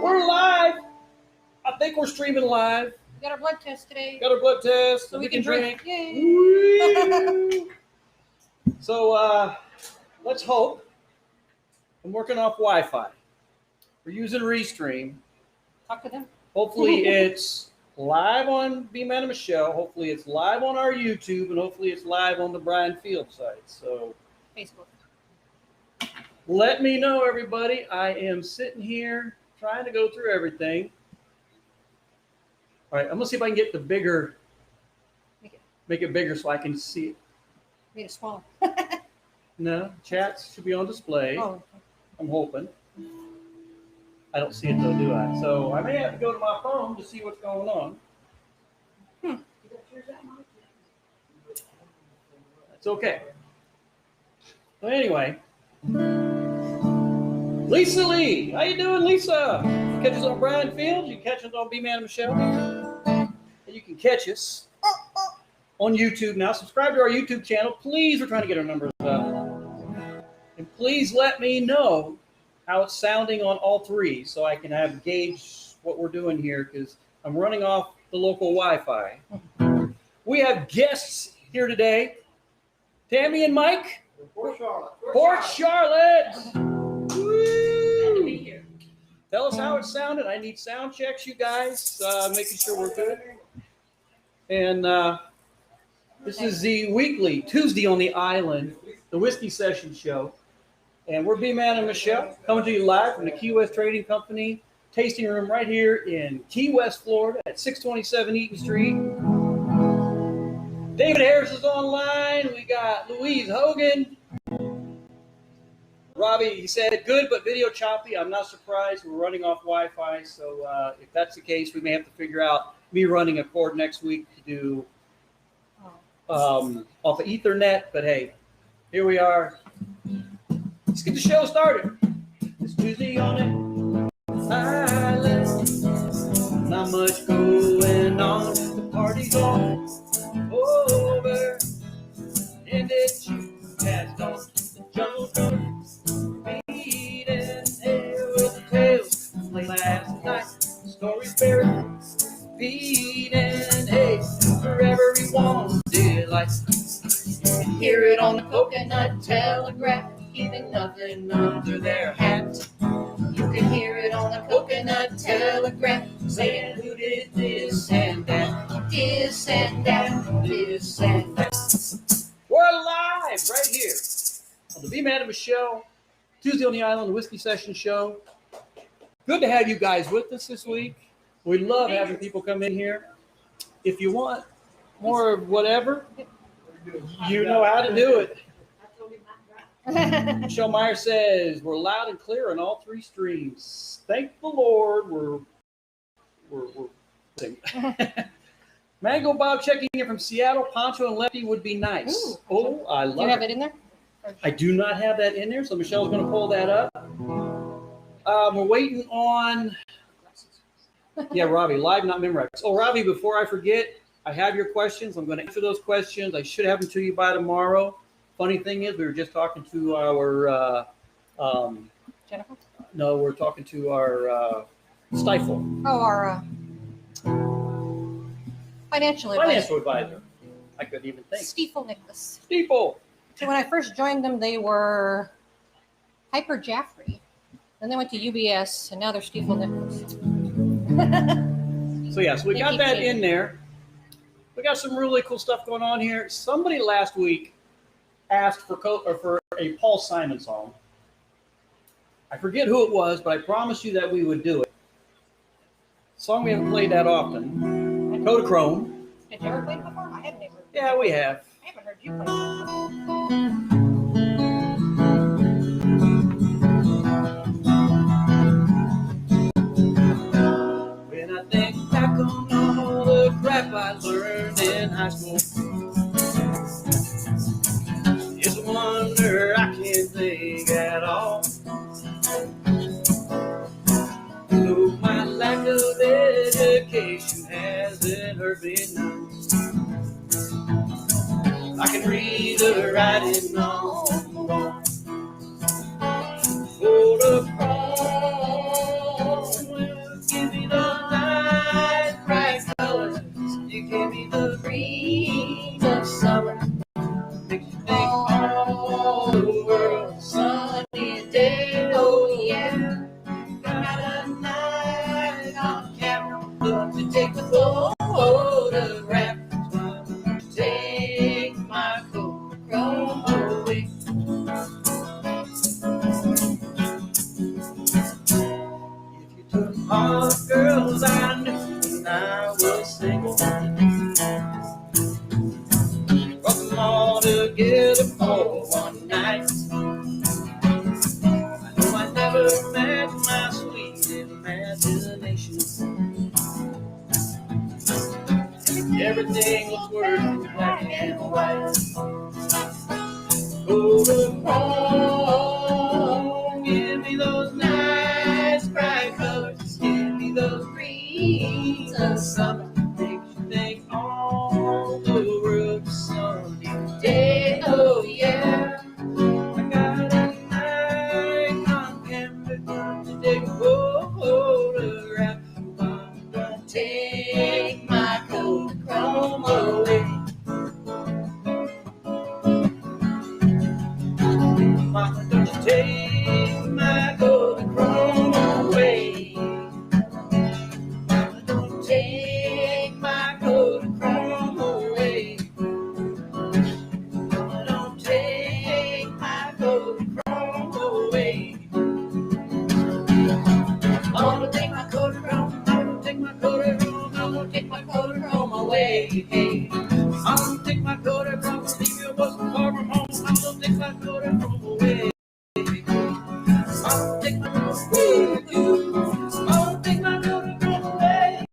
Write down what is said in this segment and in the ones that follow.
We're live. I think we're streaming live. We got our blood test today. Got our blood test. So we can drink. Yay. So let's hope. I'm working off Wi-Fi. We're using Restream. Talk to them. Hopefully it's live on B-Man and Michelle. Hopefully it's live on our YouTube, and hopefully it's live on the Brian Field site. So Facebook. let me know, everybody. I am sitting here trying to go through everything. All right, I'm gonna see if I can get the bigger, make it bigger so I can see it. Made it smaller. No, chats should be on display. Oh. I'm hoping. I don't see it though, do I? So I may have to go to my phone to see what's going on. That's okay. Well, anyway, Lisa Lee, how you doing, Lisa? You catch us on Brian Fields. You catch us on B-Man and Michelle. And you can catch us on YouTube now. Subscribe to our YouTube channel, please. We're trying to get our numbers up, and please let me know how it's sounding on all three, so I can have gauge what we're doing here, because I'm running off the local Wi-Fi. We have guests here today. Tammy and Mike. Port Charlotte. Port Charlotte. Glad to be here. Tell us how it sounded. I need sound checks, you guys, making sure we're good. And this is the weekly Tuesday on the Island, the Whiskey Session Show. And we're B-Man and Michelle coming to you live from the Key West Trading Company tasting room right here in Key West, Florida at 627 Eaton Street. David Harris is online. We got Louise Hogan. Robbie, he said, good, but video choppy. I'm not surprised. We're running off Wi-Fi. So if that's the case, we may have to figure out me running a cord next week to do off of Ethernet. But hey, here we are. Let's get the show started. It's Tuesday on the island. Not much going on. The party's on over. And it's you has gone. The jungle beating air with the tails. Late last night, stories buried. Beating hay for everyone delight. You can hear it on the Coconut Telegraph. Keeping nothing under their hat. You can hear it on the Coconut Telegraph saying who did this and that, this and that, this and that. We're live right here on the B-Man and Michelle Tuesday on the Island, the Whiskey Session Show. Good to have you guys with us this week. We love having people come in here. If you want more of whatever, you know how to do it. Michelle Meyer says we're loud and clear on all three streams. Thank the Lord. We're Mango Bob checking in from Seattle. Poncho and Lefty would be nice. Ooh. Oh, I love Do you have it in there? I do not have that in there, so Michelle's going to pull that up. We're waiting on. Yeah, Robbie, live, not Memorex. Oh, Robbie, before I forget, I have your questions. I'm going to answer those questions. I should have them to you by tomorrow. Funny thing is, we were just talking to our Jennifer? No, we're talking to our Stifle. Oh, our financial advisor. I couldn't even think. Stiefel Nicholas. Stiefel. So when I first joined them, they were Piper Jaffray. Then they went to UBS, and now they're Stiefel Nicholas. So we got that in there. We got some really cool stuff going on here. Somebody last week asked for a Paul Simon song. I forget who it was, but I promised you that we would do it. Song we haven't played that often. Kodachrome. Did you ever play it before? I haven't ever. Yeah, we have. I haven't heard you play it. When I think back on all the crap I learned in high school, it's a wonder I can't think at all. Though my lack of education hasn't hurt me none, I can read the writing on the wall. Hold up. rains and summer makes you think all the world's sunny day. Oh yeah, I got a Nikon camera to take a photograph. Don't take my Kodachrome away. Mama, don't you take my Kodachrome away. Mama, don't take my Kodachrome away. Mama, don't take my Kodachrome away. I'm gonna take my Kodachrome, I'm gonna take my Kodachrome, I'm gonna take my Kodachrome away. I'm gonna take my Kodachrome, leave you a postcard from home. I'm gonna take my Kodachrome away. I'll take my Kodachrome away. I'll take my Kodachrome away.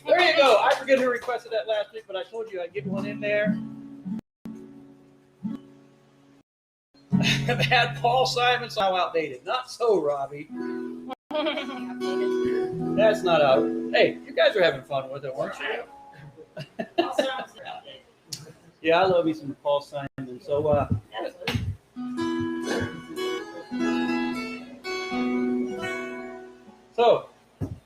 There you go. I forget who requested that last week, but I told you I'd get one in there. I've had Paul Simon, so outdated. Not so, Robbie. That's not out. Hey, you guys are having fun with it, weren't you? Yeah, I love me some Paul Simon. So,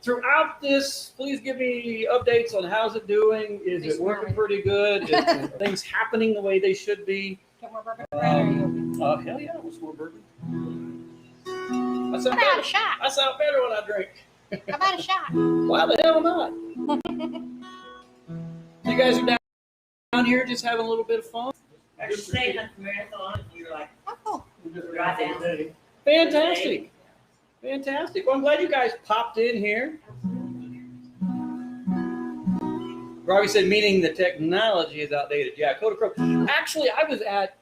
throughout this, please give me updates on how's it doing. Is it working pretty good? Are things happening the way they should be? Get more bourbon, Brad, or are you open? Hell yeah, we'll more bourbon. How about a shot? I sound better when I drink. How about a shot? Why the hell not? You guys are down here just having a little bit of fun? Actually, staying at the marathon, you're like, Oh, right down. Fantastic. Fantastic. Well, I'm glad you guys popped in here. Robbie said, meaning the technology is outdated. Yeah, Kodachrome. Actually, I was at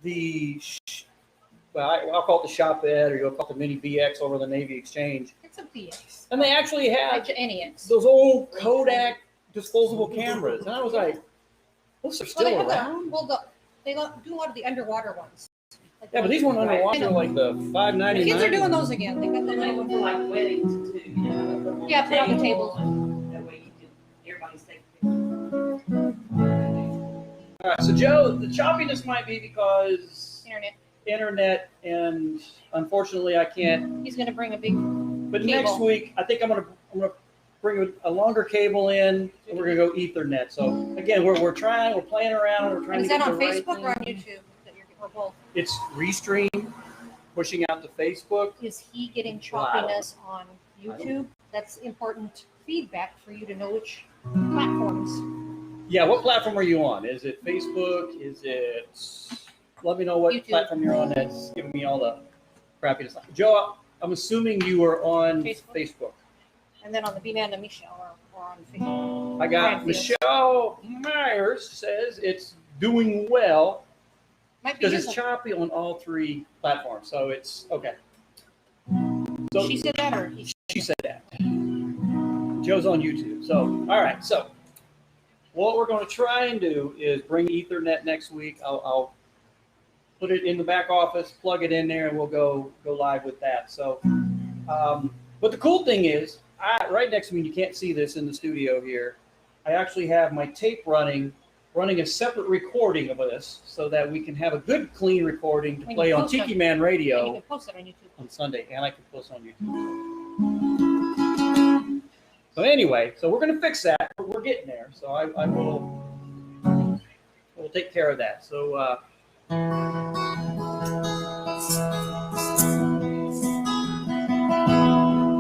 the, I'll call it the shop ed, or you'll call it the mini BX over the Navy Exchange. it's a BX. And they actually had NEX. those old Kodak disposable cameras. And I was like, those are still around? They do a lot of the underwater ones. Like Yeah, but these weren't underwater like the the $5.99. kids are doing those again. They got And the they new went one. for like weddings too, you know. Yeah, put on the table. That way you can, everybody's taking All right, so Joe, the choppiness might be because Internet. and unfortunately I can't. He's going to bring a big. But Cable. next week I think I'm gonna bring a longer cable in, and we're gonna go Ethernet. So again, we're playing around, we're trying Is to get that on the right Facebook or on thing. YouTube? That you're or both? It's Restream, pushing out to Facebook. Is he getting choppiness on YouTube? That's important feedback for you to know which platforms. Yeah, what platform are you on? Is it Facebook? Is it? Let me know what YouTube. platform you're on. That's giving me all the crappiness. Joe, I'm assuming you are on Facebook. And then on the B-Man and Michelle or on Facebook. I got Brandfield. Michelle Myers says it's doing well Might be because it's his. choppy on all three platforms. So it's okay. So She said that or he she said that. Joe's on YouTube. So all right. So what we're going to try and do is bring Ethernet next week. I'll put it in the back office, plug it in there, and we'll go live with that. So, but the cool thing is, right next to me, you can't see this in the studio here, I actually have my tape running a separate recording of this so that we can have a good, clean recording to When play you on post it. Tiki Man and you Radio can post it on YouTube. on Sunday, and I can post on YouTube. So anyway, so we're going to fix that. We're getting there. So we'll take care of that. So,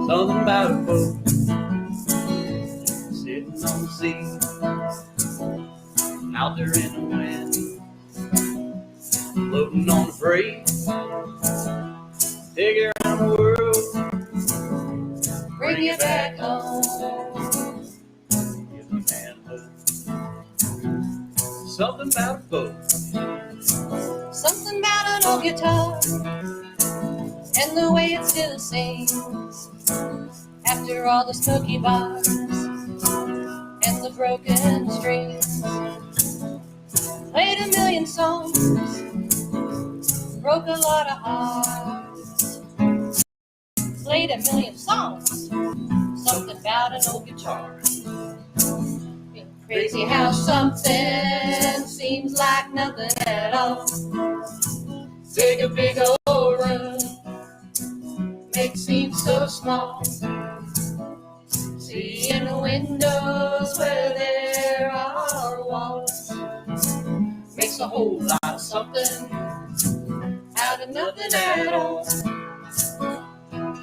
something about a boat sitting on the sea, out there in the wind, floating on the breeze, take it around the world, Bring you back home. give a man hope. Something about a boat. Something about an old guitar and the way it still sings after all the smoky bars and the broken strings. Played a million songs, broke a lot of hearts. Played a million songs, something about an old guitar. Crazy how something seems like nothing at all. Take a big old room, make it seem so small. See in the windows where there are walls. Makes a whole lot of something out of nothing at all.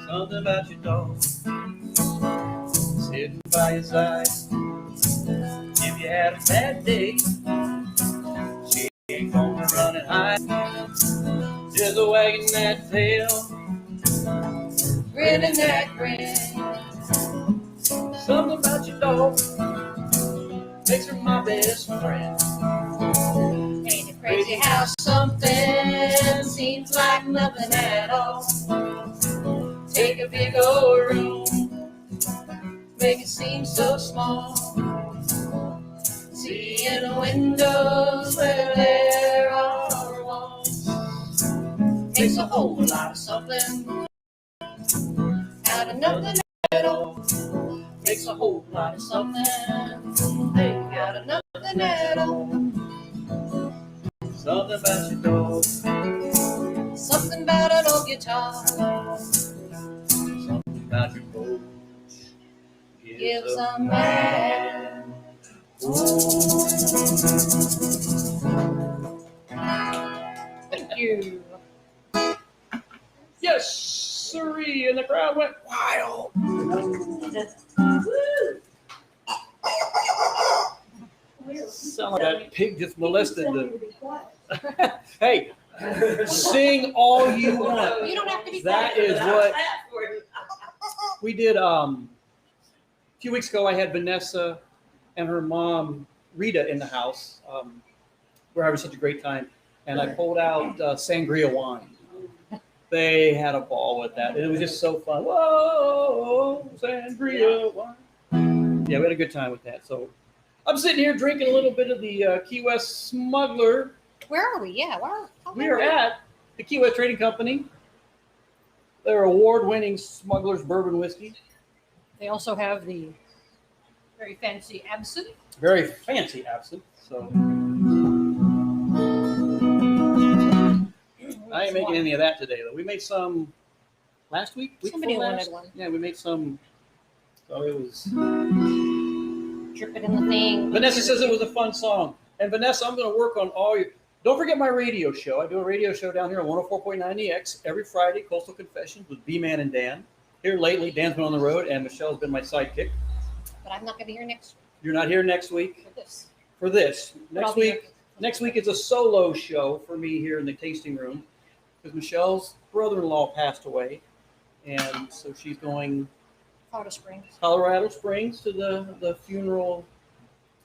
Something about your dog sitting by your side. If you had a bad day, she ain't gonna run and hide. Just wagging that tail, Grinning that grin. something about your dog makes her my best friend. Ain't it crazy how something seems like nothing at all? Take a big old room, make it seem so small. See in the windows where there are walls. Makes a whole lot of something out of nothing at all. Makes a whole lot of something out of nothing at all. Something about your dog, Something about an old guitar something about your coach gives a man. Thank you. Yes, sirree, and the crowd went wild. Sound like that pig just molested the. Hey, sing all you want. You don't have to be That quiet. is what we did. A few weeks ago, I had Vanessa and her mom Rita in the house. We're having such a great time, and I pulled out sangria wine. They had a ball with that. It was just so fun. Whoa, sangria wine. Yeah, we had a good time with that. So I'm sitting here drinking a little bit of the Key West Smuggler. Where are we? Yeah, where? We are at the Key West Trading Company. Their award-winning Smuggler's Bourbon Whiskey. They also have the very fancy absinthe. Very fancy absinthe. So I ain't making any of that today, though. We made some last week. Somebody before wanted last? one. Yeah, we made some. So it was. Drip it in the thing. Vanessa says it was a fun song. And Vanessa, I'm going to work on all your. Don't forget my radio show. I do a radio show down here on 104.9 EX every Friday, Coastal Confessions with B-Man and Dan. Here lately, Dan's been on the road, and Michelle's been my sidekick. But I'm not going to be here next You're not here next week for this. for this. But I'll Next be week, here. next week is a solo show for me here in the tasting room because Michelle's brother-in-law passed away, and so she's going Colorado Springs. Colorado Springs to the funeral.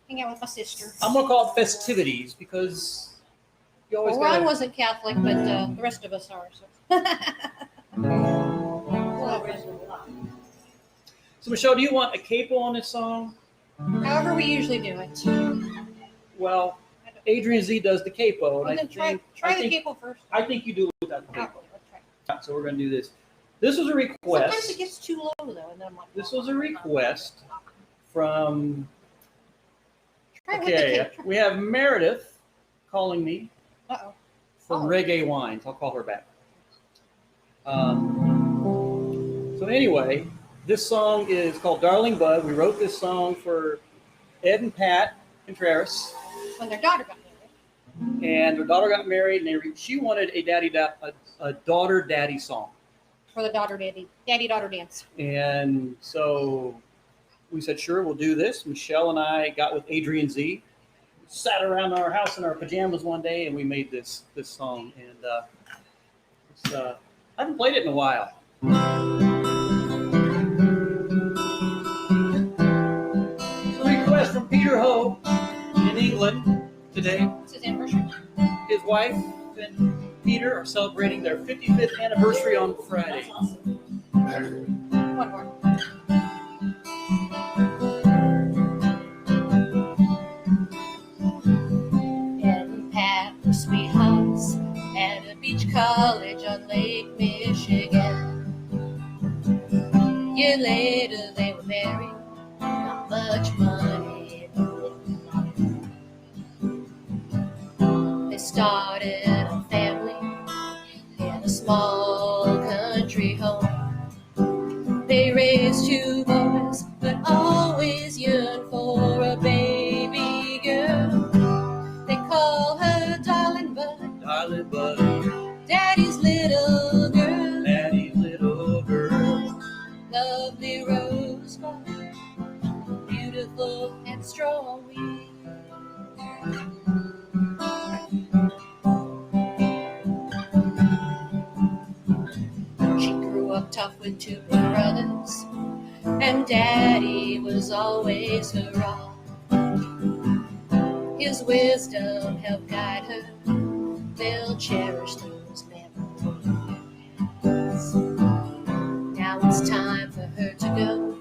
Hang out with my sister. I'm gonna call it festivities because you always Well, Ron gotta- wasn't Catholic, but the rest of us are. So Michelle, do you want a capo on this song? However we usually do it. Well, Adrian Z does the capo, Well, and then try the capo first. I think you do without the Okay, capo. let's try. So we're gonna do this. This was a Sometimes it request. gets too low though, and then I'm like, This was a request from. try it with the Okay, capo. we have Meredith calling me Uh-oh. from Oh. Reggae Wines. I'll call her back. So anyway, this song is called Darling Bud. We wrote this song for Ed and Pat Contreras, When their daughter got married. and their daughter got married, and she wanted a daughter daddy song. For the daddy-daughter dance. And so we said, sure, we'll do this. Michelle and I got with Adrian Z, sat around our house in our pajamas one day, and we made this song. And I haven't played it in a while. It's a request from Peter Ho in England today. It's his anniversary. His wife and Peter are celebrating their 55th anniversary on Friday. One more. year later they were married. Not much money. They started a family in a small country home. They raised 2 boys, but always yearned for a baby girl. They call her Darling Bud, Darling Bud, Daddy's little girl, Daddy's little girl. lovely Rosebud, beautiful and strong. She grew up tough with 2 big brothers, and Daddy was always her rock. His wisdom helped guide her. They'll cherish those memories. Now it's time for her to go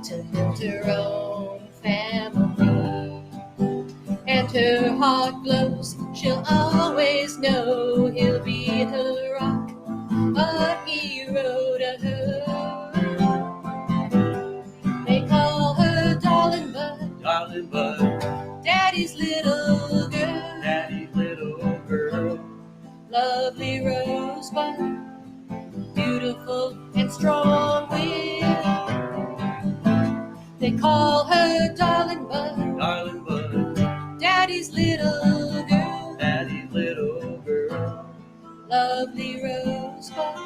to build her own family. And her heart glows. She'll always know he'll be her rock, a hero to her. They call her Darling Bud, Darling Bud, Daddy's little girl, Daddy's little girl. lovely Rosebud, beautiful and strong-willed. They call her Darling Bud, Darling Bud, Daddy's little girl, Daddy's little girl. lovely Rosebud,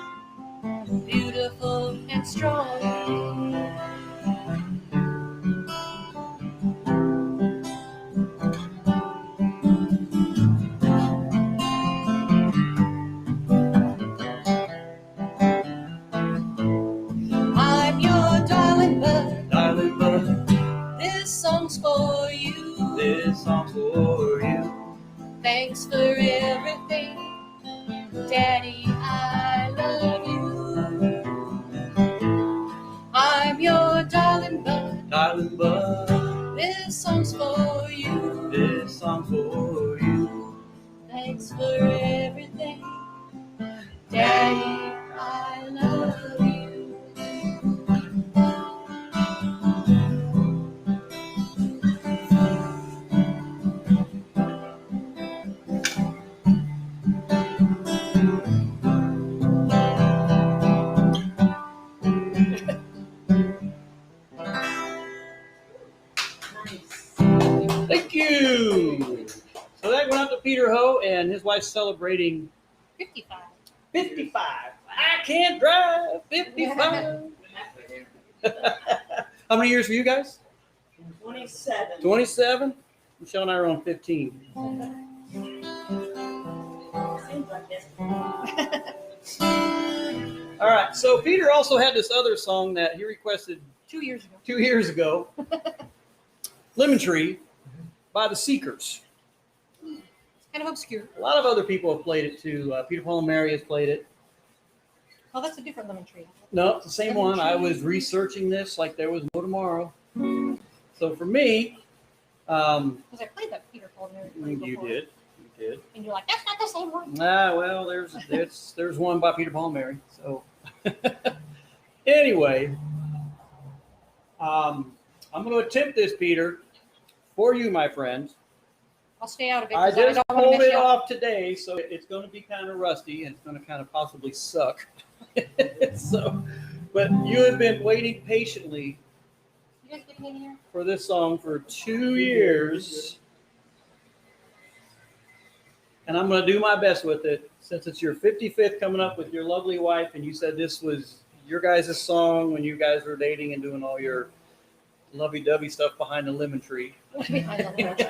beautiful and strong-willed. I'm your darling bud, Darling Bud, this song's for you. this song's for you. Thanks for everything, Daddy, I love you. I'm your darling bud, Darling Bud, this song's for you. this song's for you. Thanks for everything, Daddy, I love you. Thank you. So that went out to Peter Ho and his wife celebrating 55. 55. I can't drive 55. How many years for you guys? 27. 27. Michelle and I are on 15. Seems like this. All right. So Peter also had this other song that he requested 2 years ago. 2 years ago. Lemon Tree by the Seekers. Kind of obscure. A lot of other people have played it too. Peter, Paul, and Mary has played it. Oh, that's a different lemon tree. No, it's the same Lemon one. I Tree. was researching this like there was no tomorrow. So for me, Because I played that Peter Paul Mary you before. did. You did. And you're like, that's not the same one. Well, there's one by Peter, Paul, and Mary. So anyway, I'm going to attempt this, Peter, for you, my friend. I'll stay out of it. I 'cause just don't wanna pulled mess it you up. off today, so it's going to be kind of rusty and it's going to kind of possibly suck. So, but you have been waiting patiently You guys getting in here? for this song for 2 years. And I'm going to do my best with it since it's your 55th coming up with your lovely wife. And you said this was your guys' song when you guys were dating and doing all your lovey-dovey stuff behind the lemon tree. Behind the lemon tree.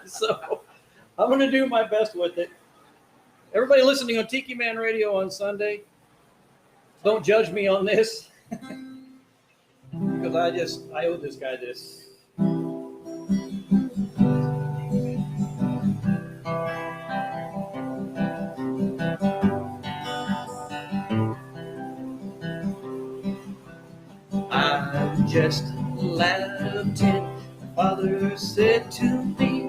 So I'm going to do my best with it. Everybody listening on Tiki Man Radio on Sunday, don't judge me on this because I owe this guy this. I'm just a lad of 10. My father said to me,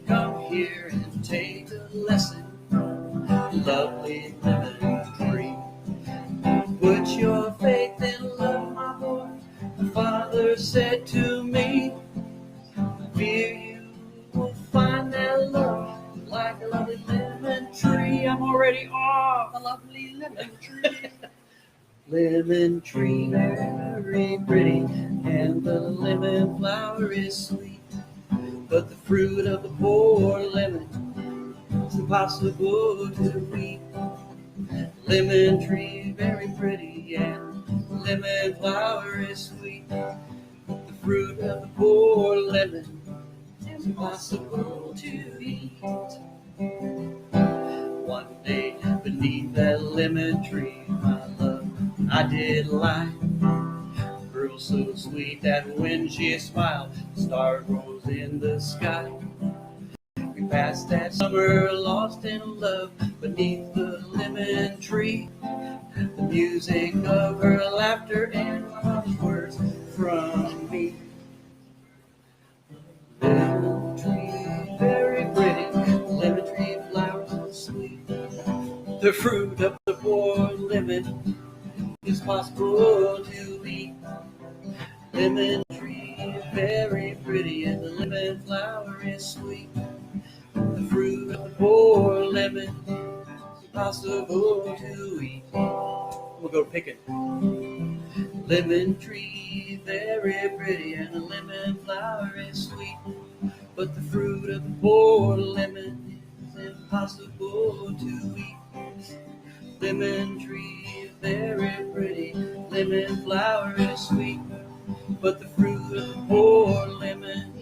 come here and take a lesson from lovely lemon tree. Put your faith in love, my lemon tree very pretty, and the lemon flower is sweet. But the fruit of the poor lemon is impossible to eat. Lemon tree very pretty, and the lemon flower is sweet. The fruit of the poor lemon is impossible to eat. One day beneath that lemon tree, my love, I did lie. A girl so sweet that when she smiled, stars rose in the sky. We passed that summer lost in love beneath the lemon tree. The music of her laughter and harsh words from me. Lemon tree very pretty, lemon tree flowers so sweet. The fruit of the poor lemon is possible to eat. Lemon tree very pretty, and the lemon flower is sweet. The fruit of the poor lemon is impossible to eat. We'll go pick it. Lemon tree very pretty, and the lemon flower is sweet. But the fruit of the poor lemon is impossible to eat. Lemon tree very pretty, lemon flower is sweet. But the fruit of the poor lemon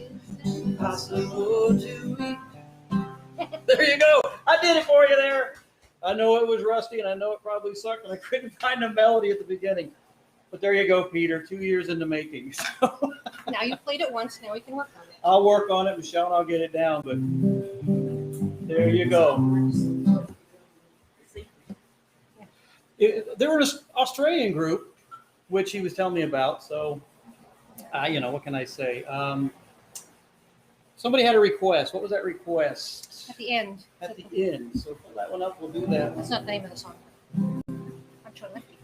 is impossible to eat. There you go. I did it for you there. I know it was rusty, and I know it probably sucked, and I couldn't find a melody at the beginning. But there you go, Peter. 2 years in the making. So Now you've played it once. Now we can work on it. I'll work on it, Michelle, and I'll get it down. But there you go. They were an Australian group, which he was telling me about. So, what can I say? Somebody had a request. What was that request? At the end. At the end. So pull that one up. We'll do that. That's not the name of the song. I'm trying to lefty.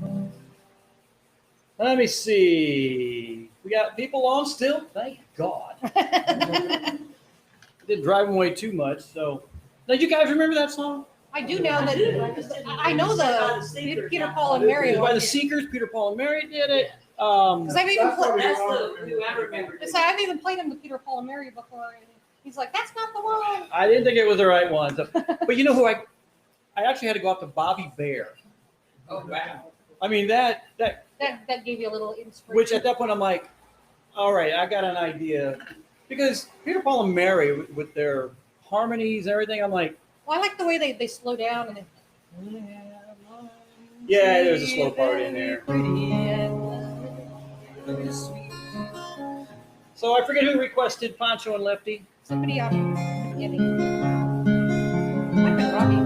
Let me see. We got people on still. Thank God. Didn't drive them away too much. So, now you guys remember that song? I do know that. I know the Peter, Paul, and Mary It was by one. the Seekers. Peter, Paul, and Mary did it. Because I've even played. That's the, who I remember. So I've even played him the Peter, Paul, and Mary before, and he's like, "That's not the one." I didn't think it was the right one. So, but you know who I actually had to go out to Bobby Bear. Oh, wow. I mean that That gave you a little inspiration. which at that point I'm like, all right, I got an idea, because Peter, Paul, and Mary with their harmonies and everything, I'm like, Well, I like the way they slow down and. yeah, there's a slow part in there. So I forget who requested Pancho and Lefty. Somebody on the beginning. Might have been Robbie.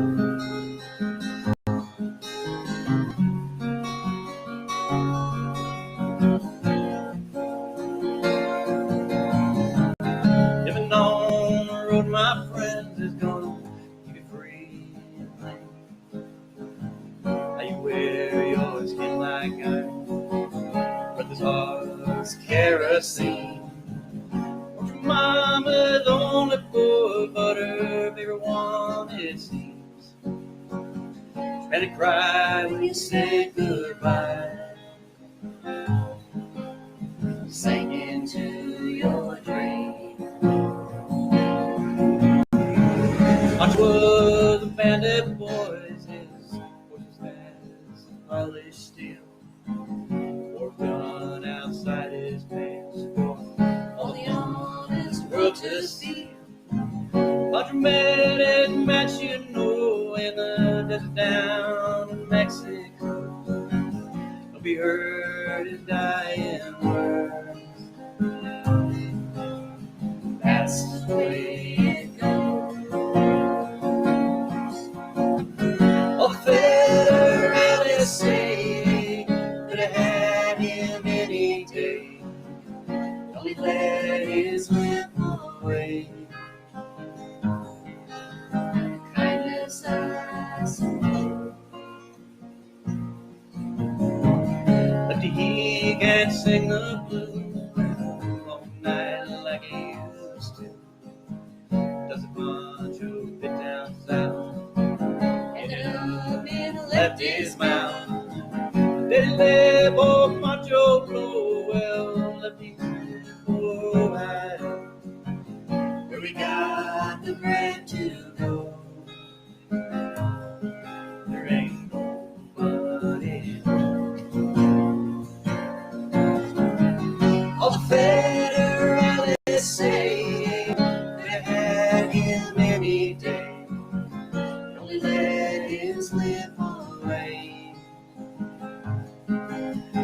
Living on the road, my friends, is gonna keep it free and plain. How you wear your skin like iron, but this heart's kerosene. Won't your mama's only boy, but her favorite one, it seems. And to cry when you say goodbye. Sank into your dream. Much was a bandit boys, his horses fast and polished steel. Or gun outside his pants for all the honest world to see. But your man is match, you know, in the desert down in Mexico. Don't be heard his dying words. That's the way it goes. Oh, Federally say could have had him any day. Only let his whip away. Kindness, I suppose. But he can't sing the blues all night like he used to. Does a bunch of bit down south, ended up in Lefty's mouth. They say both macho blow well, let me go high, where we got the bread to go. There ain't nobody home. All the federalists say they had him any day, only let him slip away.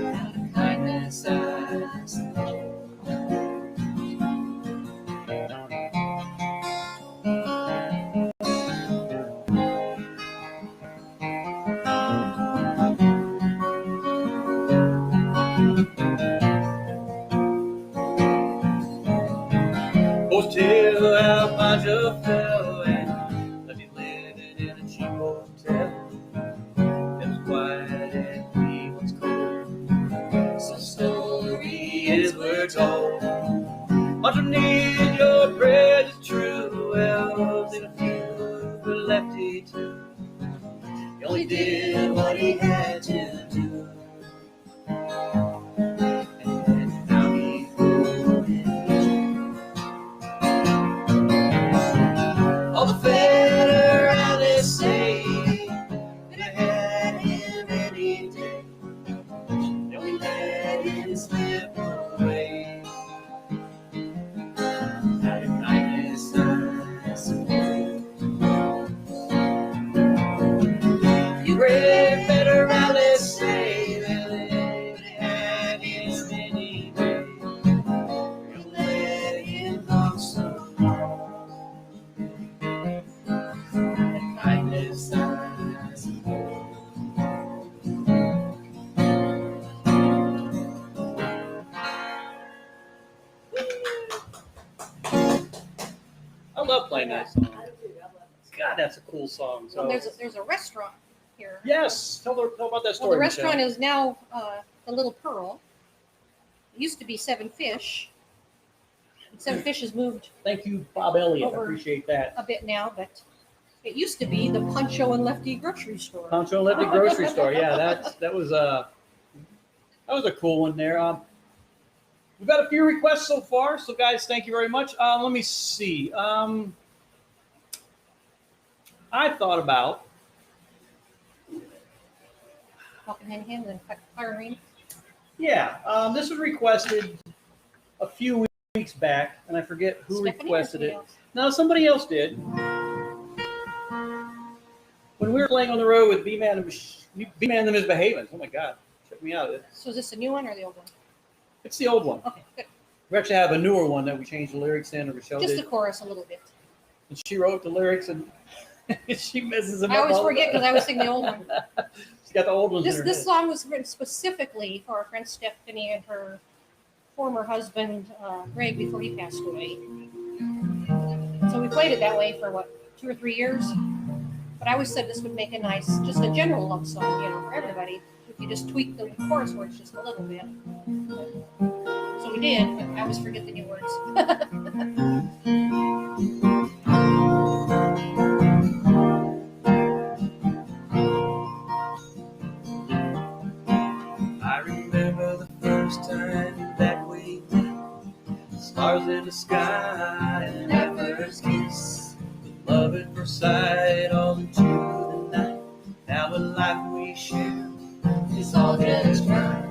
Out of kindness, I suppose. Both tell how Manja fell and let me live in a cheap hotel. It was quiet and he was cold. Some stories were told. Manja need your prayers is true. Well, then a few were lefty too. He only did what he had to do. And now he's going. All the federalists say they had him any day, they only let him slip away. Out of kindness, I suppose. You great federalists say that they had him any day, they only let him go so long. Kindness, I suppose. I love playing that song. God, that's a cool song. So Well, there's a restaurant here. yes, tell about that Well, story. the restaurant Michelle. is now the Little Pearl. It used to be Seven Fish. Seven Fish has moved Thank you, Bob Elliott. Over. Appreciate that. a bit now, but it used to be the Pancho and Lefty grocery store. Pancho and Lefty grocery store. Yeah, that was a cool one there. We've got a few requests so far, so guys, thank you very much. Let me see. I thought about Walking hand in hand and firing. this was requested a few weeks back, and I forget who Stephanie or requested somebody it. else? No, somebody else did. When we were playing on the road with B-Man and the Misbehavens. Oh my God, check me out. So is this the new one or the old one? It's the old one. Okay, good. We actually have a newer one that we changed the lyrics in, or Michelle Just did. the chorus a little bit. And she wrote the lyrics, and she messes them up. I always all the forget time. because I was singing the old one. She got the old ones in This her this head. song was written specifically for our friend Stephanie and her former husband Greg before he passed away. So we played it that way for 2 or 3 years. But I always said this would make a nice, just a general love song, for everybody. If you just tweak the chorus words just a little bit. So we did, but I always forget the new words. I remember the first time that we met, stars in the sky and our first kiss, love at first sight all into the night. Now the life we share is all just right.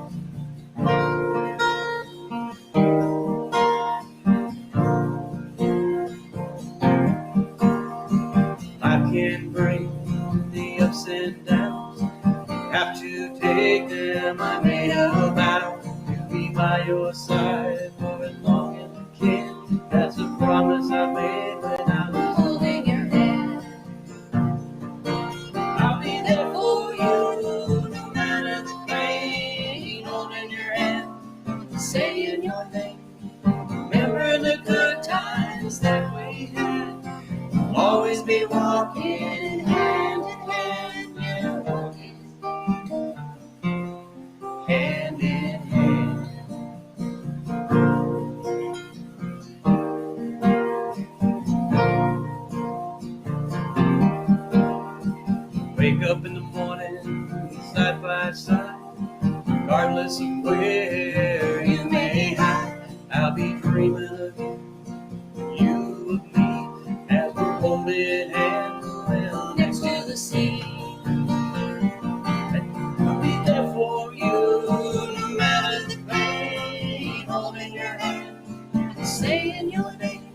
I can bring the ups and downs, have to take them. I made a vow to be by your side for as long as I can. That's a promise I made when I was Holding your hand. I'll be there for you, no matter the pain. Holding your hand, saying your name. Remember the good times that we had. Always be walking hand in hand. Yeah, walking hand in hand. Wake up in the morning, side by side, regardless regardless of where you may hide, I'll be dreaming of you of me, as we're holding hands well Next to the sea. I'll be there for you, no matter the pain, holding your hand, Saying your name.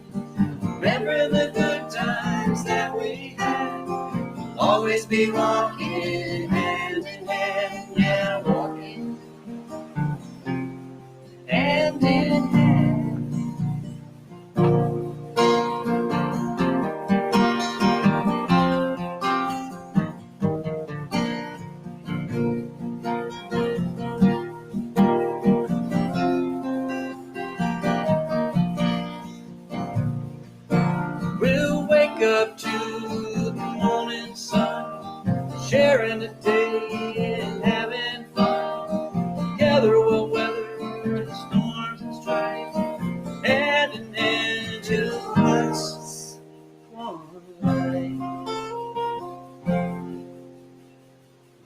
remember the good times that we had, we'll always be walking hand in hand, yeah, walking Hand in hand. We'll wake up to the morning sun, sharing the day and having fun. Together we'll weather the storms and strife, hand in hand till hearts one life.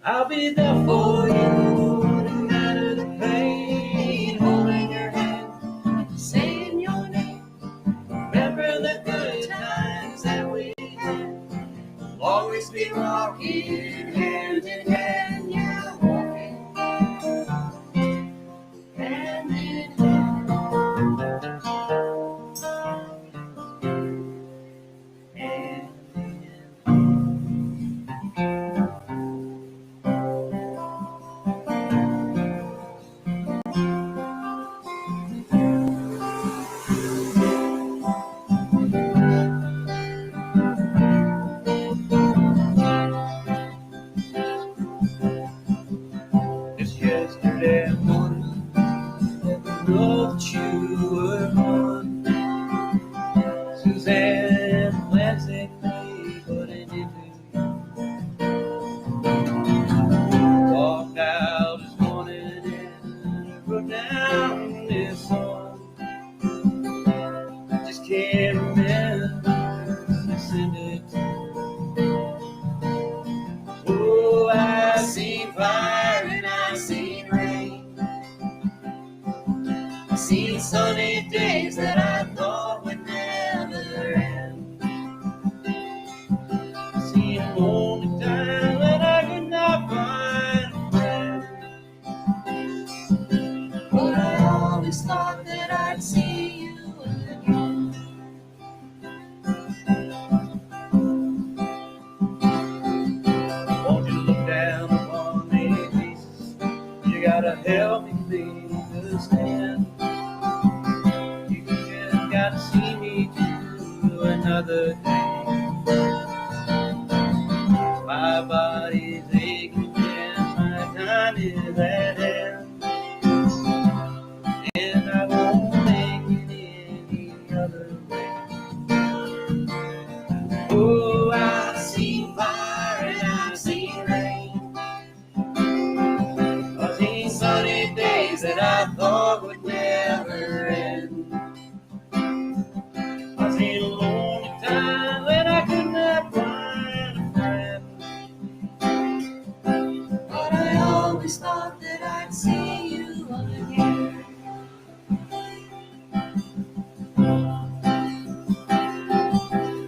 I'll be there for you, no matter the pain, holding your hand, Saying your name. remember the good times that we had, we'll always be walking hand in hand, yeah, walking Hand in hand. hand in hand. Just yesterday morning, I know that you were gone. Suzanne and Lansing me putting into you. Walked out this morning and I wrote down this song. Just can't remember who sent it to. Oh, I've seen fire and I've seen rain. I've seen sunny days that I thought would never end. I've seen a lonely time when I could not find a friend. But I always thought that I'd see you again. Won't you look down upon me, Jesus? You gotta help me understand. You just gotta see me through another day. My body's aching and my time is at hand, and I won't make it any other way. Oh, I've seen fire and I've seen rain. I've seen sunny days that I thought would never end. I've seen a lonely time when I could not find a friend. But I always thought that I'd see you again.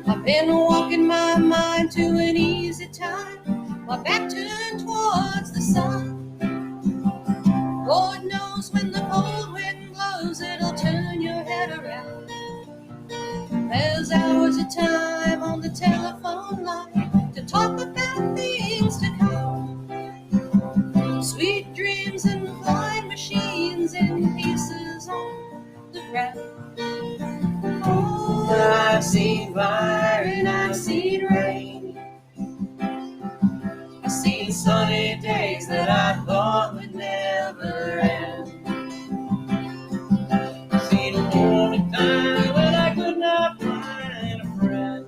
I've been walking my mind to an easy time, my back turned towards the sun. Lord knows when the cold wind blows, it'll turn your head around. There's hours of time on the telephone line to talk about things to come. Sweet dreams and flying machines in pieces on the ground. Oh, I've seen fire and I've seen rain. I've seen sunny days that I thought would never end. I've seen a lonely time when I could not find a friend.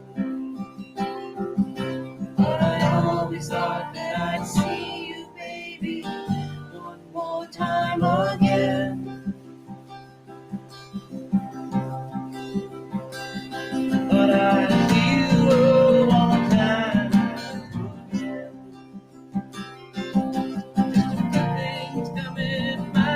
but I always thought that I'd see you, baby, one more time again. But I see you one more time again. Just a few things coming my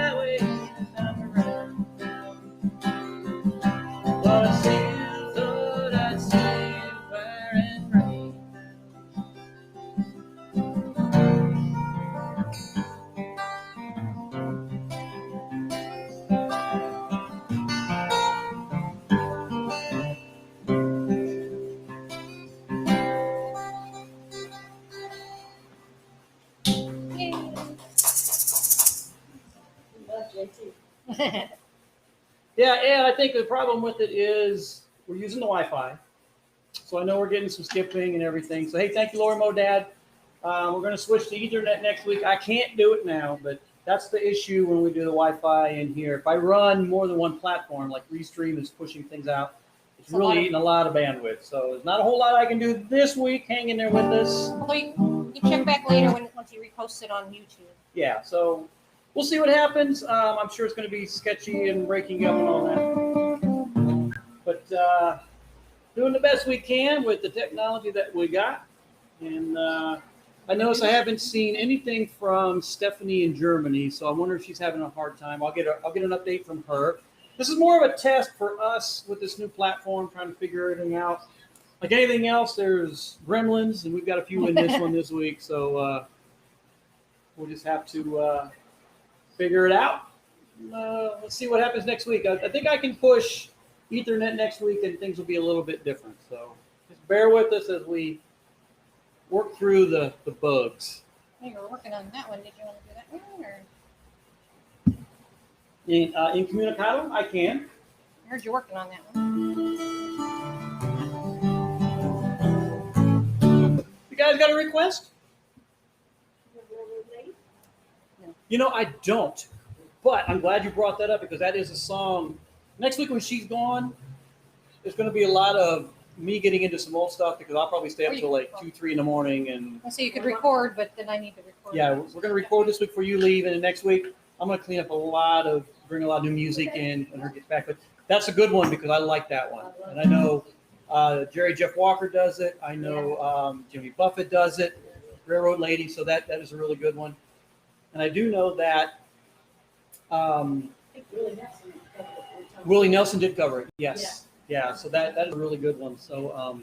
too. Yeah, and I think the problem with it is we're using the Wi-Fi. So I know we're getting some skipping and everything. So hey, thank you, Laura Modad. We're going to switch to Ethernet next week. I can't do it now, but that's the issue when we do the Wi-Fi in here. If I run more than one platform, like Restream is pushing things out, it's really eating a lot of bandwidth. So there's not a whole lot I can do this week. Hang in there with us. Although you check back later once you repost it on YouTube. Yeah, so we'll see what happens. I'm sure it's going to be sketchy and breaking up and all that. But doing the best we can with the technology that we got. And I notice I haven't seen anything from Stephanie in Germany, so I wonder if she's having a hard time. I'll get an update from her. This is more of a test for us with this new platform, trying to figure everything out. Like anything else, there's gremlins, and we've got a few in this one this week, so we'll just have to figure it out. Let's see what happens next week. I think I can push Ethernet next week, and things will be a little bit different. So just bear with us as we work through the bugs. You were working on that one. Did you want to do that one? Or Incommunicado, I can. I heard you working on that one. You guys got a request? You know, I don't. But I'm glad you brought that up because that is a song. Next week when she's gone, there's going to be a lot of me getting into some old stuff because I'll probably stay up till like 2, 3 in the morning. And so you could record, but then I need to record. yeah, we're going to record this week before you leave. And then next week, I'm going to bring a lot of new music in when her gets back. But that's a good one because I like that one. And I know Jerry Jeff Walker does it. I know Jimmy Buffett does it. Railroad Lady. So that is a really good one. And I do know that Willie Nelson did cover it. Yes. Yeah. So that is a really good one. So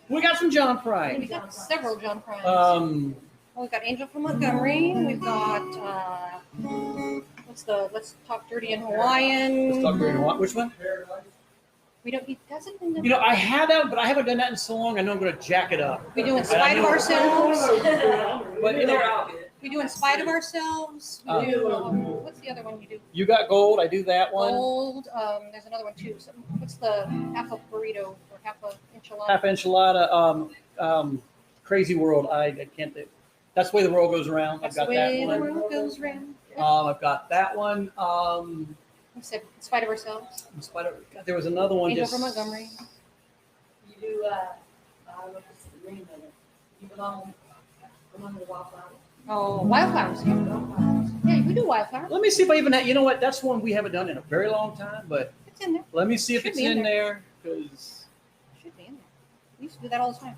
we got some John Prine. We got several John Prines. We've got Angel from Montgomery. We've got Let's Talk Dirty in Hawaiian. Let's Talk Dirty in Hawaiian. Which one? We don't. He doesn't. In the You know, I have that, but I haven't done that in so long. I know I'm going to jack it up. We do In Spite of Ourselves. But you know, We do In Spite of Ourselves. We do. What's the other one you do? You Got Gold. I do that one. Gold. There's another one too. So what's the half a burrito or half a enchilada? Half enchilada. Crazy World. I can't think. That's the Way the World Goes Around. I've That's got the that way one. the world goes round. I've got that one. We said In Spite of Ourselves. In spite of, there was another one. Angel Just from Montgomery. You do, what's the name of it? You belong to Wildflower. Oh, Wildflowers. Yeah, we do Wildflowers. let me see if I even. You know what? That's one we haven't done in a very long time. But It's in there. let me see if Should it's be in in there because It should be in there. We used to do that all the time.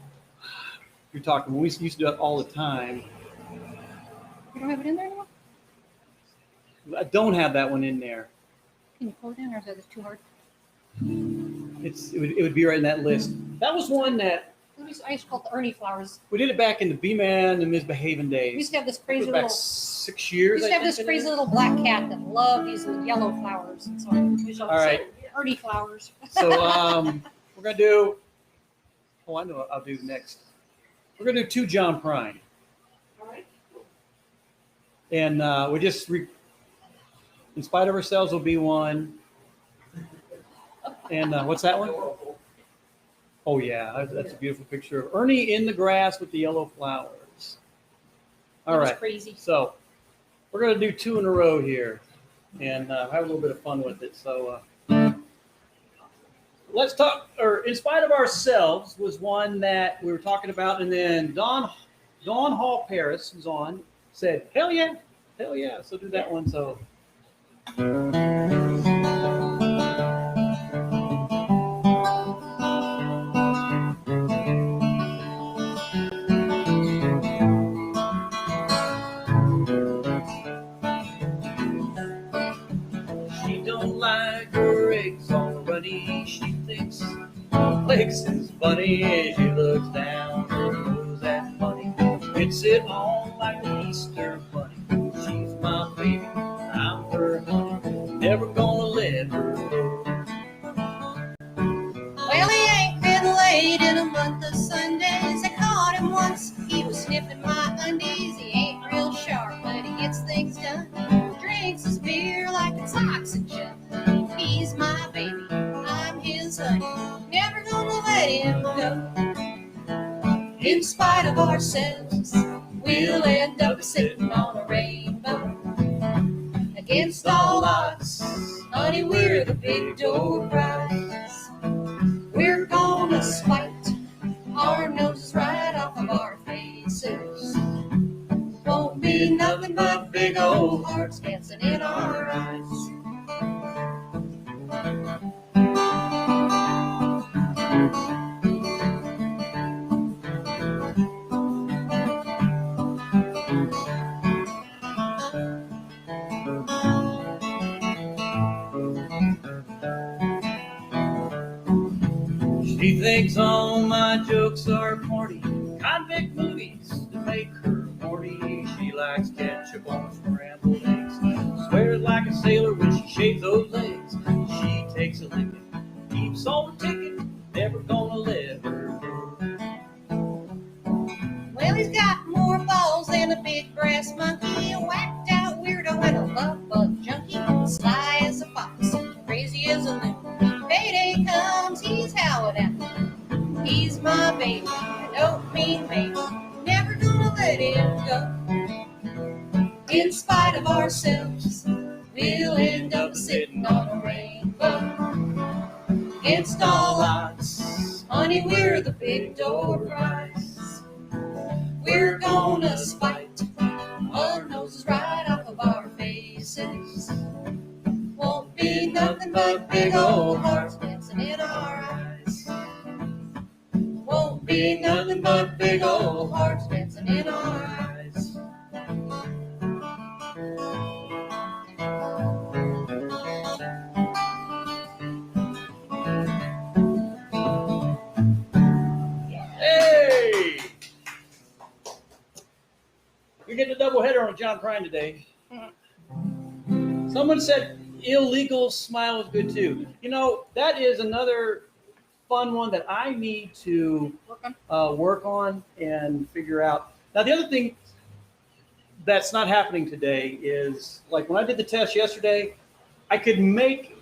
you're talking. We used to do it all the time. You don't have it in there anymore? I don't have that one in there. Can you pull it in, or is that too hard? It would be right in that list. That was one that I used to call it the Ernie flowers. we did it back in the B-Man and Misbehaving We days. used to have this It crazy was back little. 6 We years. used to have I this think, crazy in little black cat that loved these yellow flowers. And so All right. Ernie flowers. So we're gonna do. Oh, I know what I'll do next. We're gonna do 2 John Prine, All right. and we just In Spite of Ourselves will be one. And what's that one? Oh yeah, that's a beautiful picture of Ernie in the grass with the yellow flowers. All That was right. crazy. So we're going to do 2 in a row here and have a little bit of fun with it. So let's talk, or In Spite of Ourselves was one that we were talking about. And then Dawn Hall Paris, who's on, said, hell yeah. So do that one. So. She thinks Lex is funny as she looks down her nose at Bunny. Gets it on like an Easter bunny. She's my baby, I'm her honey. Never gonna let her go. Well, he ain't been late in a month of Sundays. I caught him once. He was sniffing my undies. He ain't real sharp, but he gets things done. drinks his beer like it's oxygen. He's my baby, I'm his honey. Never gonna let him go. In spite of ourselves, we'll end up sitting on a rainbow. Against all odds, honey, we're the big door prize. We're gonna spite our noses right off of our faces. Won't be nothing but big old hearts dancing in our eyes. She thinks all my jokes are corny, convict movies that make her horny. She likes ketchup on scrambled eggs, swears like a sailor when she shaves those legs. She takes a licking, keeps on ticking, never gonna let her go. Well, he's got more balls than a big brass monkey, a whacked out weirdo and a love bug junkie, sly as a fox, crazy as a loon. Payday comes, he's howling at me. He's my baby, I don't mean baby, never gonna let him go. In spite of ourselves, we'll end up sitting on a rainbow. Against all odds, honey, we're the big door prize. We're gonna spite our noses right off of our faces. Won't be nothing but big old hearts dancing in our eyes. Won't be nothing but big old hearts dancing in our eyes. Hey! You're getting a double header on John Prine today. Someone said illegal smile is good too. You know, that is another fun one that I need to work on and figure out. Now, the other thing that's not happening today is, like when I did the test yesterday, I could make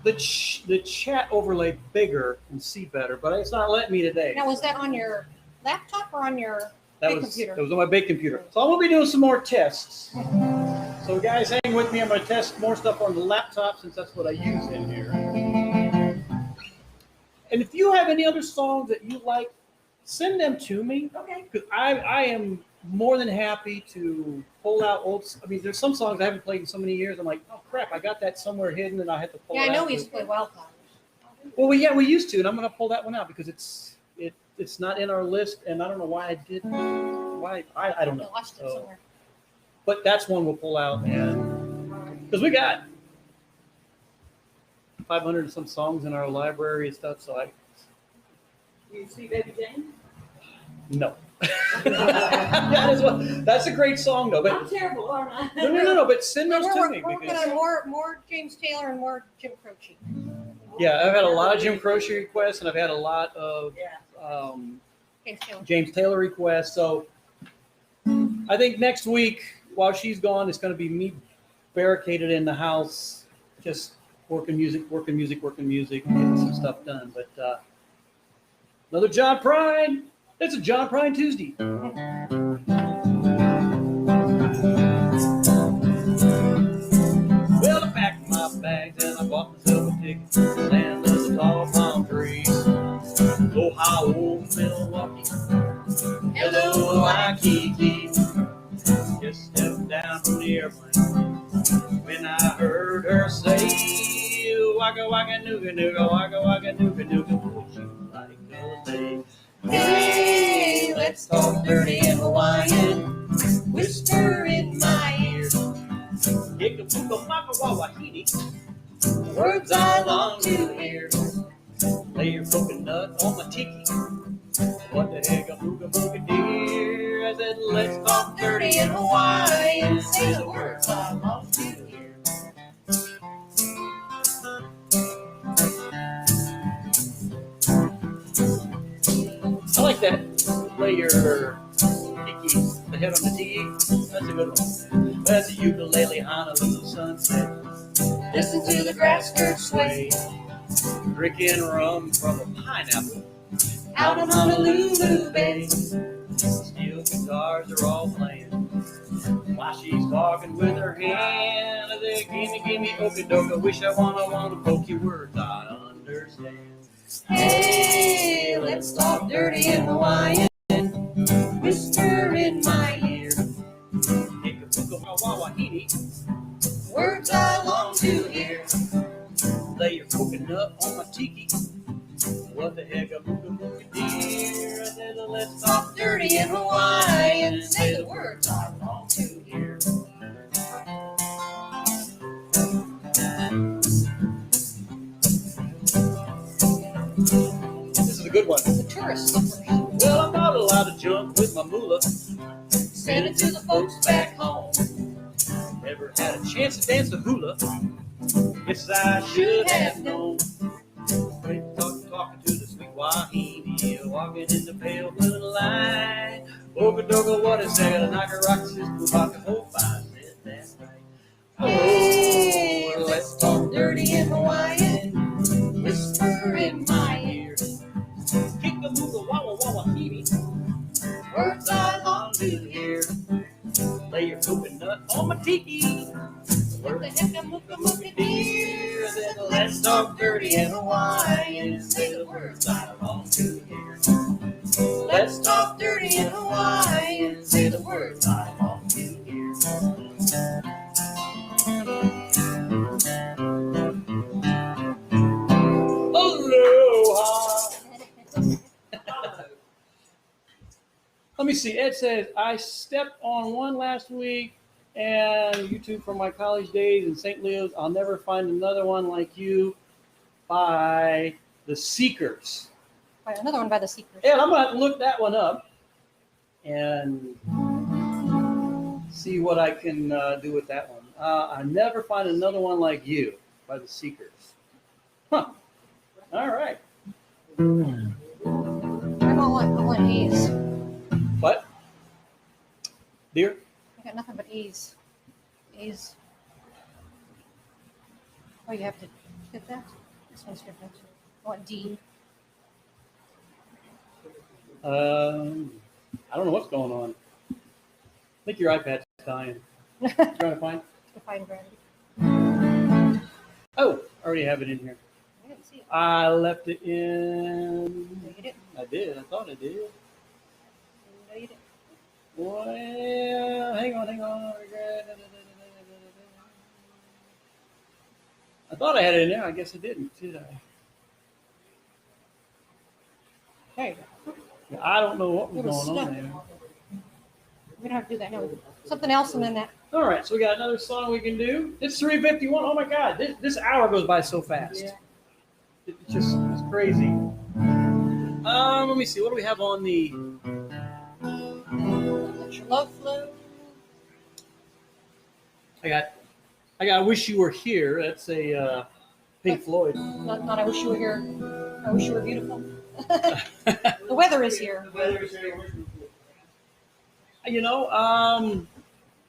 the chat overlay bigger and see better, but it's not letting me today. Now, was that on your laptop or on your big computer? It was on my big computer. So I'm going to be doing some more tests. So guys, hang with me. I'm going to test more stuff on the laptop since that's what I use in here. And if you have any other songs that you like, send them to me. Okay. Because I am more than happy to pull out old. I mean, there's some songs I haven't played in so many years. I'm like, oh crap, I got that somewhere hidden, and I had to pull it out. Yeah, I know we used to play Wildflowers. Well, we used to, and I'm going to pull that one out because it's not in our list, and I don't know why I didn't. Why I don't I know. lost it So, somewhere. but that's one we'll pull out, and because we got 500 and some songs in our library and stuff, so You see Baby Jane? no. That's a great song though. But I'm terrible, aren't I? no. But send those to We're me working because on more James Taylor and more Jim Croce. yeah, I've had a lot of Jim Croce requests, and I've had a lot of Yeah. James Taylor. James Taylor requests. So I think next week, while she's gone, it's going to be me barricaded in the house, just working music, getting some stuff done. But another John Prine. It's a John Prine Tuesday. Well, I packed my bags and I bought myself a ticket to the land of the tall palm trees. Ohio, Milwaukee. Hello, Waikiki. Just stepped down from the airplane when I heard her say, Waka waka nooga nooga, waka waka nooga nooga, would you like a day? Hey, let's talk dirty and Hawaiian. Whisper in my ear. Yikapuka maka wawahini. Words I long to hear. Lay your coconut on my tiki. What the heck, a booga booga dear? I said, let's talk dirty and Hawaiian. Say the words I long to hear. I like that. Lay your tiki, the head on the tiki. That's a good one. As the ukulele Honolulu sunset, Listen to the grass skirts sway drinking rum from a pineapple out on Honolulu Bay. Steel guitars are all playing while she's talking with her hand. They gimme, okey-doke. Wish I wanna poke your words. I understand. Hey, let's talk dirty and Hawaiian. Whisper in my ear Wahine, words I long to hear. lay your coconut on my tiki. What the heck, a mooka dear. I said, let's talk Talk dirty and Hawaiian. Say the words I long to hear. This is a good one. The tourist slippers. Well, I'm not allowed to jump with my moolah. Send it to the folks back home. Never had a chance to dance the hula. Guess I should have known. Talking to the sweet Wahine, walking in the pale moonlight. Oka-doka, what is that? A knocker rock sister, rock and hope I said that right. Hey, let's talk dirty and Hawaiian. Whisper in my ear. Kick the mooga, wawa, Wahine. Words I long to hear. Lay your coconut on my tiki. What the heck, a mooka mooka dear. Then let's talk dirty and Hawaiian. Say the words I long to hear. Let's talk dirty and Hawaiian. Say the words I long to hear. Aloha. Let me see. Ed says, I stepped on one last week and YouTube from my college days in St. Leo's. I'll never find another one like you by The Seekers. Right, another one by the Seekers. And I'm going to have to look that one up and see what I can do with that one. I never find another one like you by The Seekers. Huh. All right. I want A's. What? Dear? I got nothing but A's. A's. Oh, you have to get that? This one's different. I want D. I don't know what's going on. I think your iPad's dying. Trying to find. Define gravity. Oh, I already have it in here. I didn't see it. I left it in. No, you didn't. I did. I thought I did. No, you didn't. Well, hang on. I thought I had it in there. I guess I didn't, did I? There you go. I don't know what was It was going on stuck. there. We don't have to do that. No, something else and then that. All right, so we got another song we can do. It's 3:51. Oh my God, this hour goes by so fast. Yeah. It's crazy. Let me see. What do we have on the? Let your love flow. I got. I wish you were here. That's a Pink Floyd. Not I wish you were here. I wish you were beautiful. The weather is here. You know,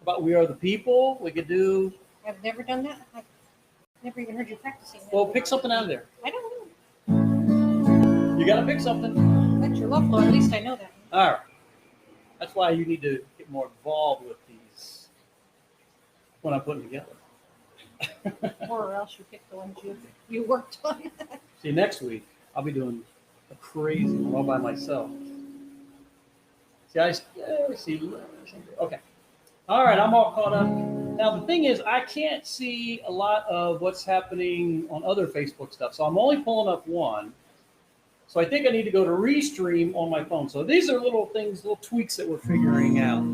about We Are the People. We could do. I've never done that. I've never even heard you practicing that. Well, pick something out of there. I don't know. You got to pick something. Let your love flow. At least I know that. All right. That's why you need to get more involved with these when I'm putting together. Or else you pick the ones you worked on. See, next week I'll be doing a crazy one all by myself. See, okay. All right, I'm all caught up. Now, the thing is, I can't see a lot of what's happening on other Facebook stuff, so I'm only pulling up one. So I think I need to go to Restream on my phone. So these are little things, little tweaks that we're figuring out.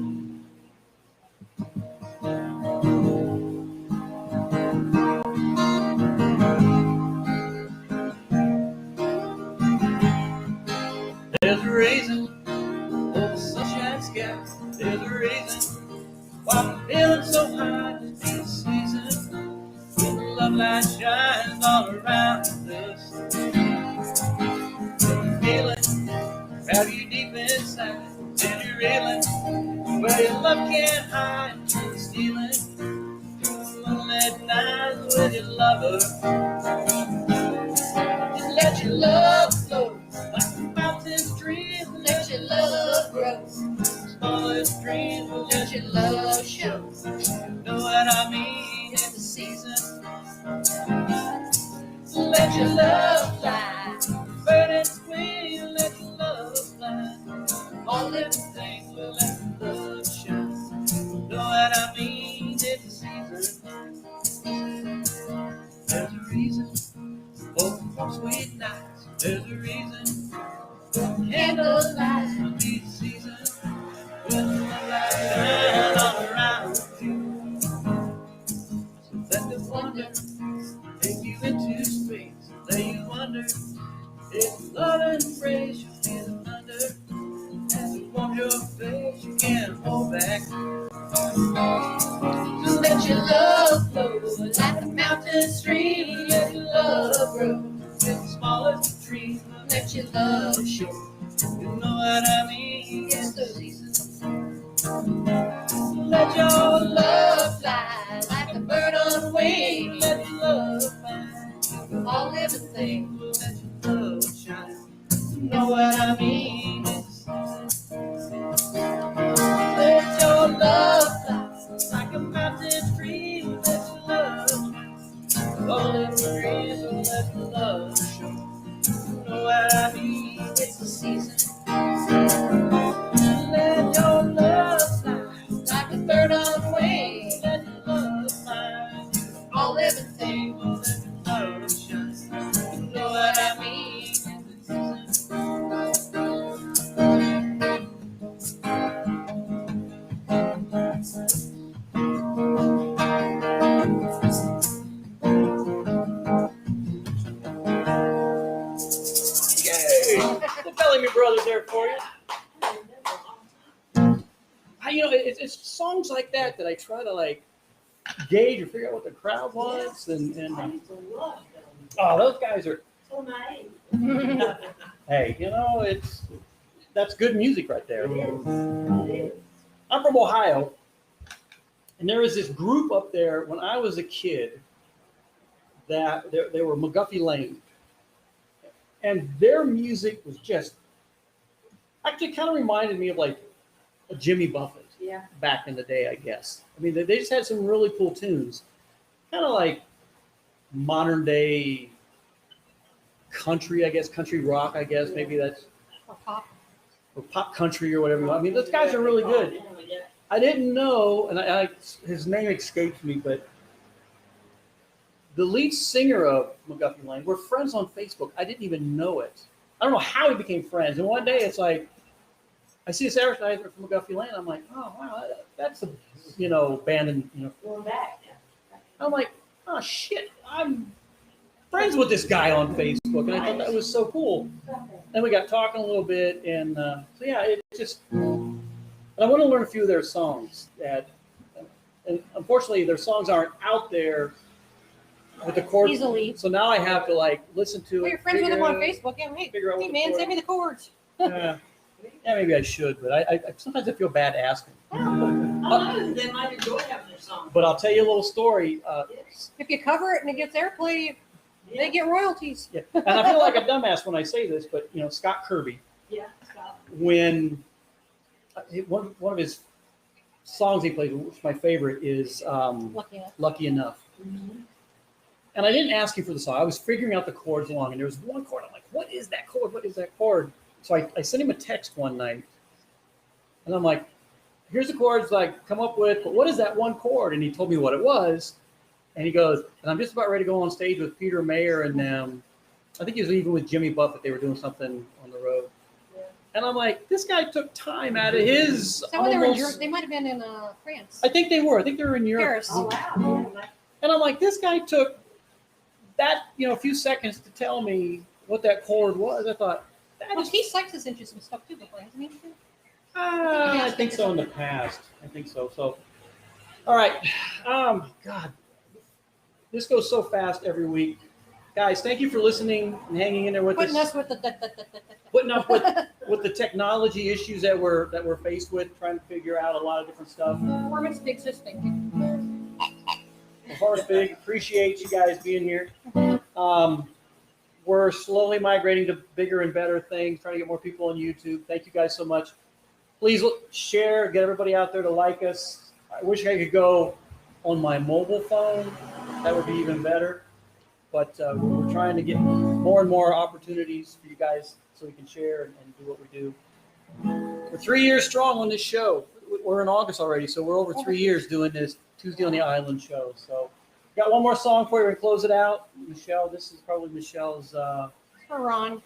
There's a reason for the sunshine sky. There's a reason why I'm feeling so high this season. When the love light shines all around us. Feeling proud of you deep inside. And you're reeling where your love can't hide. Stealing with your lover. Just let your love flow. Like a mountain stream, Let your love grow. smallest dreams will Let your love show. know what I mean. In the season, Let your love fly. burn and squeal, let your love fly. All living Things will let your love shine. Know what I mean? It's the season. There's a reason for sweet nights. There's a reason for candlelight. will be the season when the light shine all around you. So let the wonder take you into space. Let you wonder if love and praise you feel the thunder. As it warms your face, you can't hold back. So let your love flow like a mountain stream. Let your love grow. With the smallest of trees, Let your love show. you know what I mean. It's the season. Let your love, Love fly like a bird on wing. let your love find. All living things. Let your love shine. You know what I mean. Let your love Love fly. like a mountain stream. Let your love shine. All in the breeze, let your love show. You know what I mean. It's the season. Let your love fly. Like a bird on wing. Let your love find you. All living things. Let your love shine. You know what I mean. Yay! The Bellamy Brothers there for you. It's songs like that that I try to like gauge or figure out what the crowd wants, and I used to love them. oh, those guys are. So naive. Hey, that's good music right there. It is. I'm from Ohio, and there was this group up there when I was a kid that they were McGuffey Lane, and their music was just actually kind of reminded me of like a Jimmy Buffett Yeah. back in the day, I guess. I mean, they just had some really cool tunes, kind of like modern day country, I guess, country rock, I guess, maybe that's Or pop. or pop country or whatever. I mean, those guys are really good. I didn't know, and his name escapes me, but the lead singer of McGuffey Lane, we're friends on Facebook. I didn't even know it. I don't know how we became friends. And one day it's like, I see this advertisement from McGuffey Lane. I'm like, oh, wow, that's a, band. And, Going back. I'm like, oh, shit, I'm friends with this guy on Facebook. And I thought that was so cool. And we got talking a little bit. And so, yeah, it just, and I want to learn a few of their songs. And unfortunately, their songs aren't out there with the chords. Easily. So now I have to like listen to Well, it. you're friends with him on figure- Facebook. Yeah, hey, figure out hey what the man, chord- send me the chords. Yeah, maybe I should, but I sometimes I feel bad asking. They might enjoy having their song. But I'll tell you a little story. Yes. If you cover it and it gets airplay, they get royalties. Yeah, and I feel like a dumbass when I say this, but Scott Kirby, Yeah. Stop. when one of his songs he plays, which is my favorite, is Lucky enough. "Lucky Enough." Mhm. And I didn't ask him for the song. I was figuring out the chords along, and there was one chord. I'm like, what is that chord? What is that chord? So I sent him a text one night, and I'm like, here's the chords like come up with, but what is that one chord? And he told me what it was. And he goes, and I'm just about ready to go on stage with Peter Mayer and them. I think he was even with Jimmy Buffett. They were doing something on the road. Yeah. And I'm like, this guy took time out of his. So they were in almost- Europe. They might have been in France. I think they were. I think they were in Europe. Paris. Oh, wow. And I'm like, this guy took that, a few seconds to tell me what that chord was. I thought, that Well, is, Keith Sykes has sent you some stuff too before, hasn't he? I think so in the past. I think so. So, all right. God, this goes so fast every week. Guys, thank you for listening and hanging in there with Putting us. us with the. Putting up with the technology issues that we're faced with, trying to figure out a lot of different stuff. Performance fixes, thank you. My heart's big. Appreciate you guys being here. We're slowly migrating to bigger and better things, trying to get more people on YouTube. Thank you guys so much. Please share, get everybody out there to like us. I wish I could go on my mobile phone. That would be even better. But we're trying to get more and more opportunities for you guys so we can share and do what we do. We're 3 years strong on this show. We're in August already, so we're over 3 years doing this Tuesday on the Island show. So got one more song for you and close it out. Michelle, this is probably Michelle's For Ron,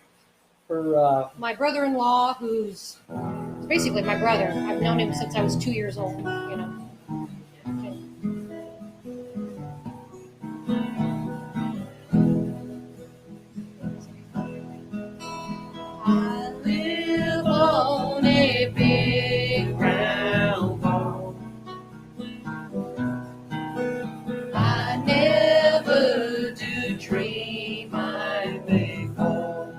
for my brother-in-law, who's basically my brother. I've known him since I was 2 years old, you know. I live on a big round farm. I never do dream I may fall.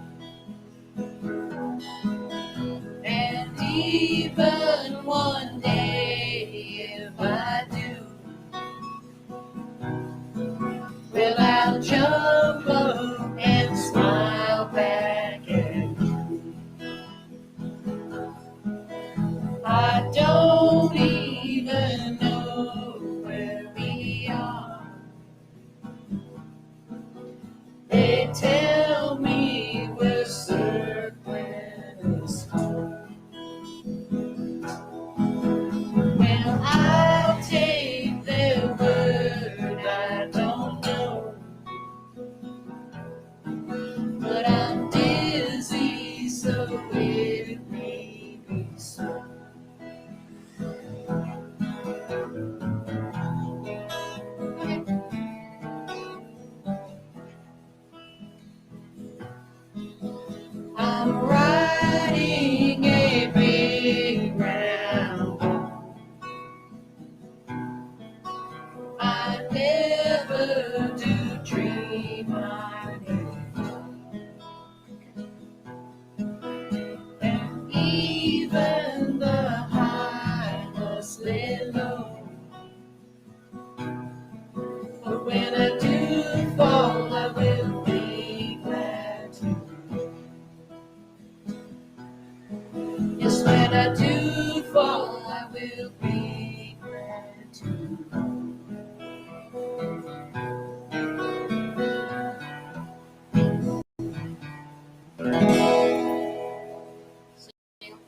And even one day, if I do, well, I'll jump up and smile back at you. I don't even know where we are. They tell me we're circling a star. Well, I'll take their word, I don't know. But I'm dizzy, so it may be so. I'm riding a big round ball. I never do dream I may. And even the high must lay low. But when I do fall, I will be glad to. Yes, when I do fall, I will be glad to.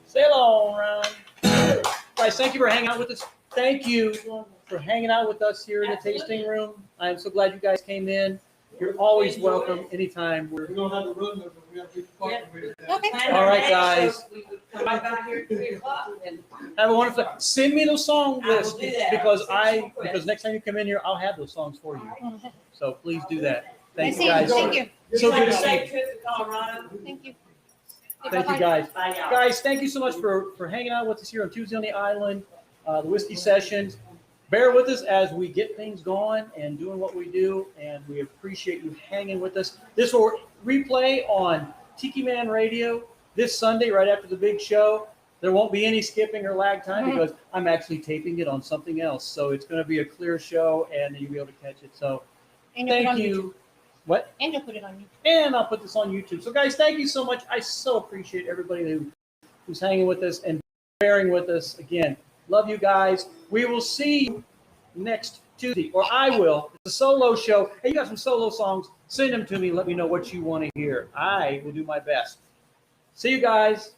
Sail on, Ron. Guys, thank you for hanging out with us. Thank you for hanging out with us here in the tasting room. I'm so glad you guys came in. You're always welcome anytime. We don't have to run, but we have to park. Okay. All right, guys. So we could come right back here at 3 o'clock and Have a wonderful. Send me those song I will lists do that. because next time you come in here, I'll have those songs for you. So please do that. I Thank see you you. guys. Thank you. So good to Have a see safe you. trip to Colorado. Thank you. Thank you, guys. Bye, y'all. Guys, thank you so much for hanging out with us here on Tuesday on the Island, the Whiskey Sessions. Bear with us as we get things going and doing what we do, and we appreciate you hanging with us. This will replay on Tiki Man Radio this Sunday right after the big show. There won't be any skipping or lag time because I'm actually taping it on something else. So it's going to be a clear show, and you'll be able to catch it. So And you'll put it thank on you. YouTube. What? And you'll put it on YouTube. And I'll put this on YouTube. So, guys, thank you so much. I so appreciate everybody who's hanging with us and bearing with us. Again, love you guys. We will see you next Tuesday, or I will. It's a solo show. Hey, you got some solo songs? Send them to me. Let me know what you want to hear. I will do my best. See you guys.